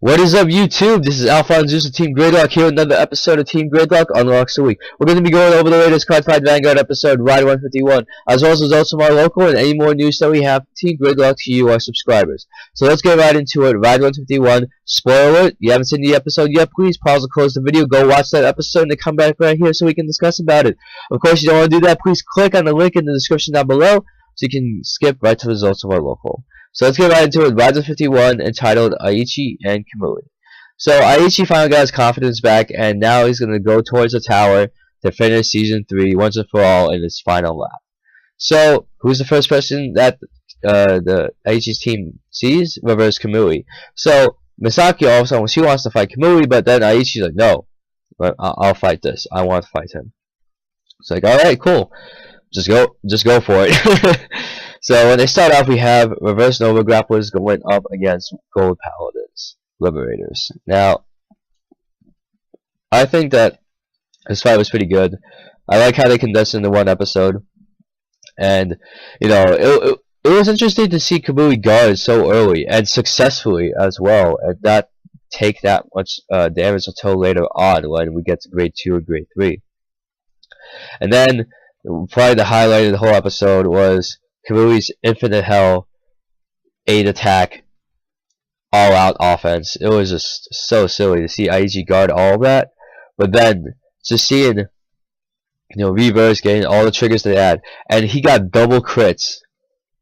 What is up, YouTube? This is AlphonZeus of Team Gradelock here with another episode of Team Gradelock Unlocks the Week. We're going to be going over the latest Cardfight Vanguard episode, Ride 151, as well as results from our local and any more news that we have Team Gradelock to you, our subscribers. So let's get right into it. Ride 151, spoiler alert, you haven't seen the episode yet, please pause and close the video, go watch that episode, and then come back right here so we can discuss about it. Of course, you don't want to do that, please click on the link in the description down below so you can skip right to the results of our local. So let's get right into it. Ride 151 entitled Aichi and Kamui. So Aichi finally got his confidence back, and now he's going to go towards the tower to finish Season 3 once and for all in his final lap. So, who's the first person that the Aichi's team sees? Reverse Kamui. So, Misaki all of a sudden, she wants to fight Kamui, but then Aichi's like, no, I'll fight this. I want to fight him. It's like, alright, cool. Just go for it. So when they start off, we have Reverse Nova Grapplers going up against Gold Paladins, Liberators. Now, I think that this fight was pretty good. I like how they condensed it into one episode, and you know, it was interesting to see Kamui guard so early and successfully as well, and not take that much damage until later on when we get to Grade 2 or Grade 3. And then, probably the highlight of the whole episode was Kamui's Infinite Hell 8 attack all out offense. It was just so silly to see Aichi guard all of that, but then just seeing, you know, Reverse getting all the triggers they had, and he got double crits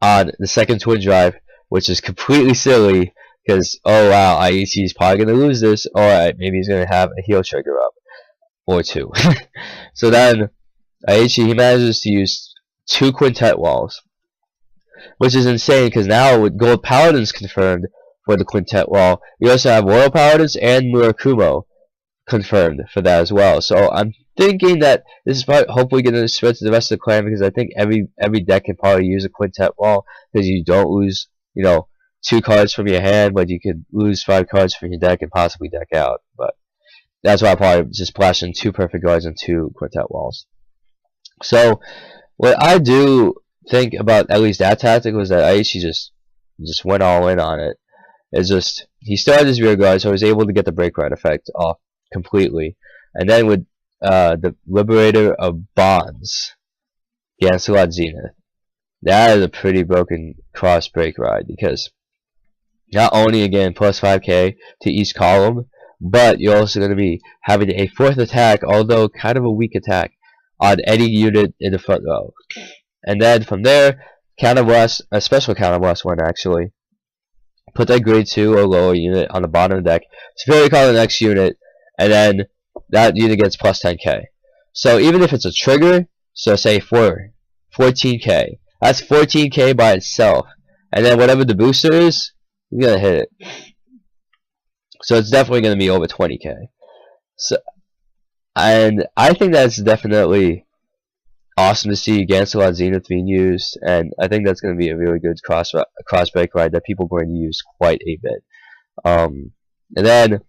on the second twin drive, which is completely silly because, oh wow, Aichi's probably gonna lose this, or maybe he's gonna have a heal trigger up or two. So then Aichi, he manages to use 2 quintet walls, which is insane because now with Gold Paladins confirmed for the quintet wall, we also have Royal Paladins and Murakumo confirmed for that as well. So I'm thinking that this is probably hopefully going to spread to the rest of the clan, because I think every deck can probably use a quintet wall, because you don't lose, you know, 2 cards from your hand, but you could lose 5 cards from your deck and possibly deck out. But that's why I probably just splashed in 2 perfect guards and 2 quintet walls. So what I do think about at least that tactic was that Aichi just went all in on it. It's just, he started his rear guard, so he was able to get the break ride effect off completely, and then with the Liberator of Bonds, Lancelot Zenith, that is a pretty broken cross break ride, because not only again plus 5k to each column, but you're also going to be having a 4th attack, although kind of a weak attack, on any unit in the front row. And then from there, counter blast, a special counter blast one actually. Put that grade 2 or lower unit on the bottom of the deck. Severely call the next unit, and then that unit gets plus 10k. So even if it's a trigger, so say 14k, that's 14k by itself. And then whatever the booster is, you're gonna hit it. So it's definitely gonna be over 20k. So, and I think that's definitely awesome to see Lancelot Zenith being used, and I think that's going to be a really good cross break ride that people are going to use quite a bit. And then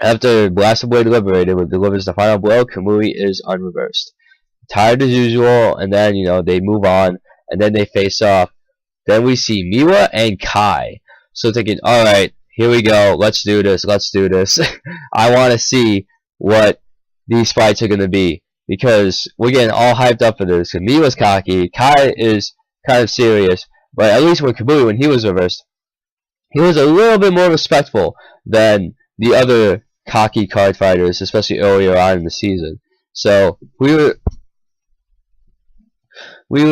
after Blast of Blade Liberated, which delivers the final blow, Kamui is unreversed. Tired as usual, and then, you know, they move on, and then they face off. Then we see Miwa and Kai. So thinking, alright, here we go, let's do this. I want to see what these fights are going to be, because we're getting all hyped up for this. Because Miwa's cocky, Kai is kind of serious, but at least with Kamui, when he was reversed, he was a little bit more respectful than the other cocky card fighters, especially earlier on in the season. So we were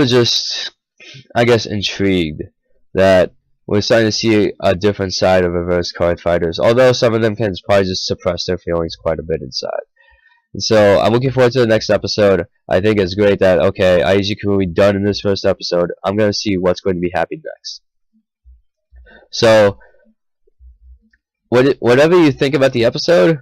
just, I guess, intrigued that we're starting to see a different side of reverse card fighters, although some of them can probably just suppress their feelings quite a bit inside. And so I'm looking forward to the next episode. I think it's great that, okay, Aichi Kamui done in this first episode. I'm going to see what's going to be happening next. So whatever you think about the episode,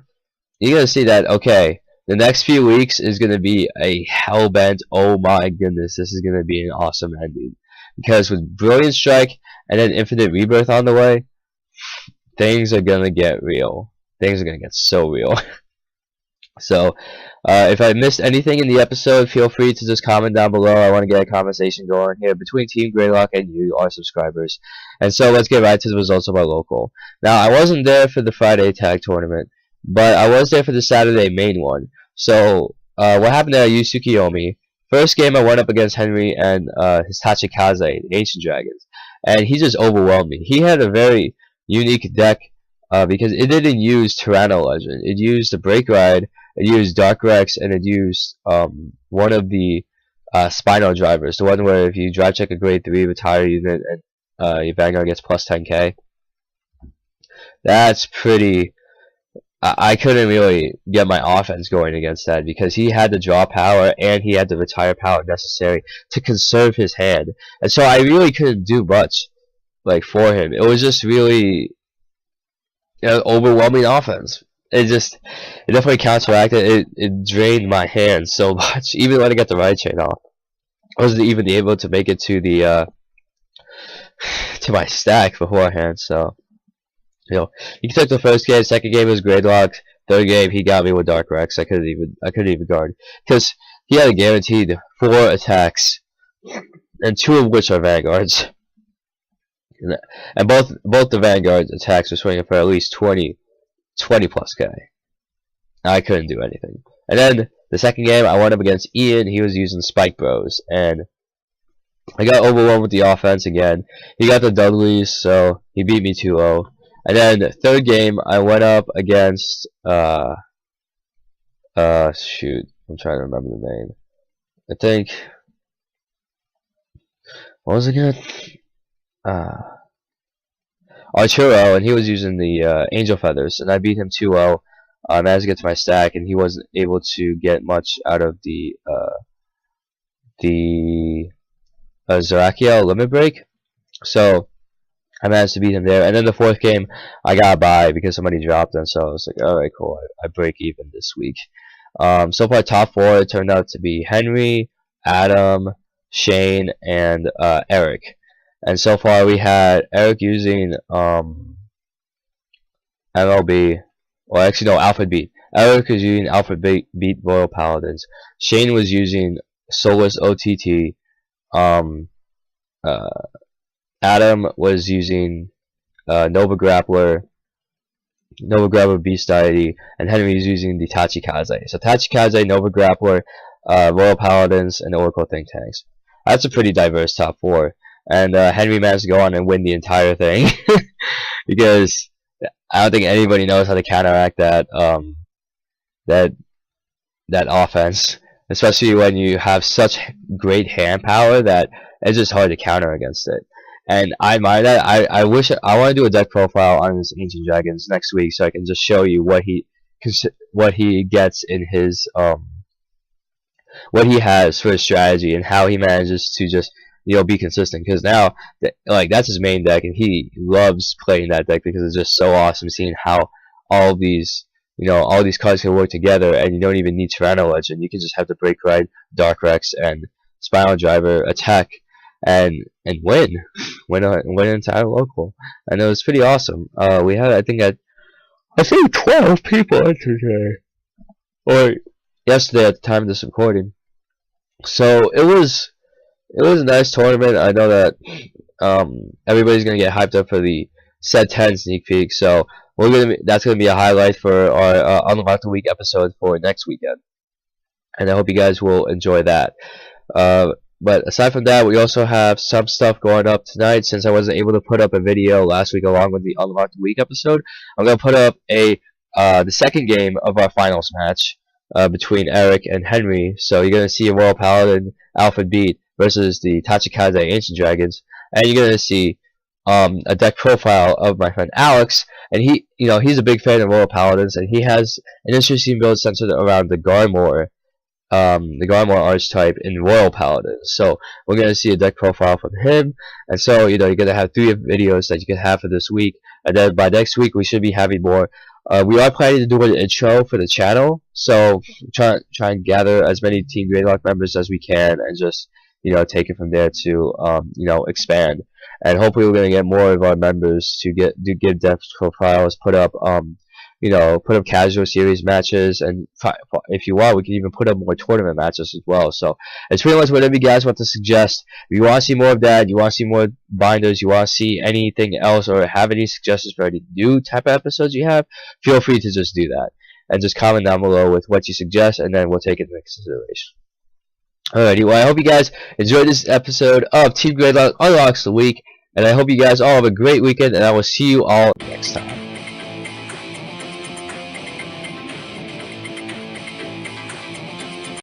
you're going to see that, okay, the next few weeks is going to be a hellbent, oh my goodness, this is going to be an awesome ending. Because with Brilliant Strike and then Infinite Rebirth on the way, things are going to get real. Things are going to get so real. So, if I missed anything in the episode, feel free to just comment down below. I want to get a conversation going here between Team Gradelock and you, our subscribers. And so, let's get right to the results of our local. Now, I wasn't there for the Friday tag tournament, but I was there for the Saturday main one. So, what happened there, I used Tsukiyomi. First game, I went up against Henry and his Tachikaze, the Ancient Dragons. And he just overwhelmed me. He had a very unique deck because it didn't use Tyranno Legend. It used the Break Ride, it used Dark Rex, and it used one of the Spinal drivers, the one where if you drive check a grade 3 retire unit and your Vanguard gets plus 10k. That's pretty. I couldn't really get my offense going against that because he had the draw power and he had the retire power necessary to conserve his hand, and so I really couldn't do much like for him. It was just really overwhelming offense. It definitely counteracted. It drained my hand so much. Even when I got the right chain off, I wasn't even able to make it to the to my stack beforehand. So he took the first game. Second game was Gradelock. Third game he got me with Dark Rex. I couldn't even guard because he had a guaranteed 4 attacks, and 2 of which are Vanguards. And both the Vanguard's attacks were swinging for at least 20 plus K. I couldn't do anything. And then the second game, I went up against Ian. He was using Spike Bros, and I got overwhelmed with the offense again. He got the Dudleys, so he beat me 2-0. And then the third game, I went up against shoot, I'm trying to remember the name. I think, what was it again? Arturo, and he was using the Angel Feathers, and I beat him 2-0. I managed to get to my stack, and he wasn't able to get much out of the Zerakiel Limit Break, so I managed to beat him there. And then the fourth game, I got by because somebody dropped him, so I was like, alright, cool, I break even this week. So far, top 4, it turned out to be Henry, Adam, Shane, and Eric. And so far we had Eric using MLB, or actually no, Alpha Beat. Eric was using Alpha Beat Royal Paladins. Shane was using Solus OTT. Adam was using Nova Grappler Beast Deity, and Henry was using the Tachikaze. So Tachikaze, Nova Grappler, Royal Paladins, and Oracle Think Tanks. That's a pretty diverse top 4. And Henry managed to go on and win the entire thing because I don't think anybody knows how to counteract that that offense, especially when you have such great hand power that it's just hard to counter against it. And I mind that. I want to do a deck profile on his Ancient Dragons next week, so I can just show you what he gets in his what he has for his strategy and how he manages to just be consistent, because now that's his main deck and he loves playing that deck because it's just so awesome seeing how all these cards can work together, and you don't even need Tyranno Legend. You can just have the Break Ride, Dark Rex, and Spinal Driver attack and win an entire local, and it was pretty awesome. We had I think 12 people today, or yesterday at the time of this recording. So it was a nice tournament. I know that everybody's gonna get hyped up for the Set 10 sneak peek, so that's gonna be a highlight for our Unlock the Week episode for next weekend, and I hope you guys will enjoy that. But aside from that, we also have some stuff going up tonight. Since I wasn't able to put up a video last week along with the Unlock the Week episode, I'm gonna put up the second game of our finals match between Eric and Henry. So you're gonna see a Royal Paladin Alpha Beat versus the Tachikaze Ancient Dragons, and you're gonna see a deck profile of my friend Alex, and he's a big fan of Royal Paladins, and he has an interesting build centered around the Garmor archetype in Royal Paladins. So we're gonna see a deck profile from him, and so you're gonna have 3 videos that you can have for this week, and then by next week we should be having more. We are planning to do an intro for the channel, so try and gather as many Team Gradelock members as we can, and just take it from there to expand. And hopefully we're gonna get more of our members to give deck profiles put up you know, put up casual series matches, and if you want, we can even put up more tournament matches as well. So it's pretty much whatever you guys want to suggest. If you want to see more of that, you want to see more binders, you want to see anything else, or have any suggestions for any new type of episodes you have, feel free to just do that. And just comment down below with what you suggest, and then we'll take it into consideration. Alrighty, well, I hope you guys enjoyed this episode of Team Gradelock Unlocks the Week, and I hope you guys all have a great weekend, and I will see you all next time.